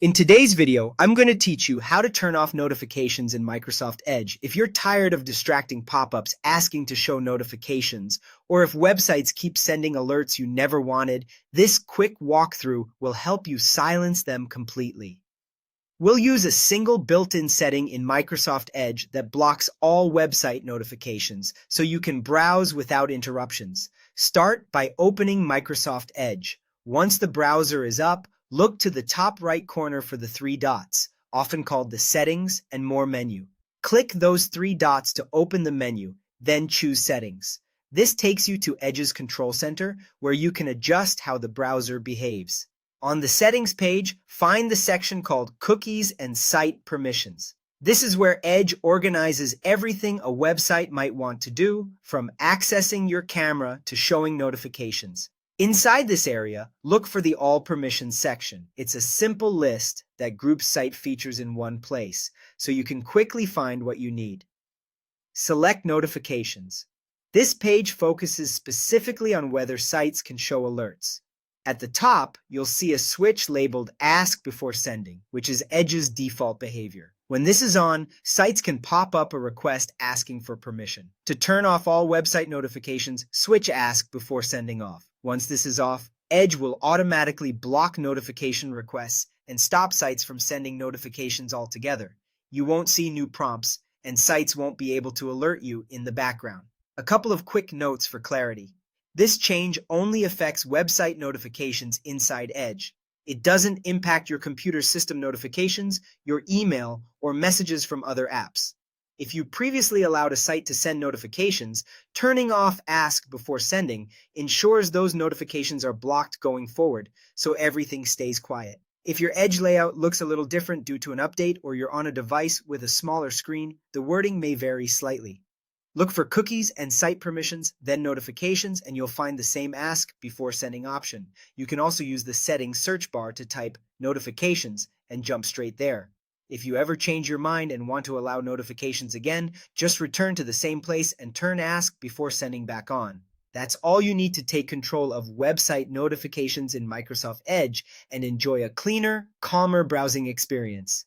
In today's video, I'm going to teach you how to turn off notifications in Microsoft Edge. If you're tired of distracting pop-ups asking to show notifications, or if websites keep sending alerts you never wanted, this quick walkthrough will help you silence them completely. We'll use a single built-in setting in Microsoft Edge that blocks all website notifications, so you can browse without interruptions. Start by opening Microsoft Edge. Once the browser is up, look to the top right corner for the three dots, often called the Settings and More menu. Click those three dots to open the menu, then choose Settings. This takes you to Edge's Control Center, where you can adjust how the browser behaves. On the Settings page, find the section called Cookies and Site Permissions. This is where Edge organizes everything a website might want to do, from accessing your camera to showing notifications. Inside this area, look for the All Permissions section. It's a simple list that groups site features in one place, so you can quickly find what you need. Select Notifications. This page focuses specifically on whether sites can show alerts. At the top, you'll see a switch labeled Ask Before Sending, which is Edge's default behavior. When this is on, sites can pop up a request asking for permission. To turn off all website notifications, switch Ask Before Sending off. Once this is off, Edge will automatically block notification requests and stop sites from sending notifications altogether. You won't see new prompts, and sites won't be able to alert you in the background. A couple of quick notes for clarity. This change only affects website notifications inside Edge. It doesn't impact your computer system notifications, your email, or messages from other apps. If you previously allowed a site to send notifications, turning off Ask Before Sending ensures those notifications are blocked going forward, so everything stays quiet. If your Edge layout looks a little different due to an update or you're on a device with a smaller screen, the wording may vary slightly. Look for Cookies and Site Permissions, then Notifications, and you'll find the same Ask Before Sending option. You can also use the Settings search bar to type Notifications and jump straight there. If you ever change your mind and want to allow notifications again, just return to the same place and turn Ask Before Sending back on. That's all you need to take control of website notifications in Microsoft Edge and enjoy a cleaner, calmer browsing experience.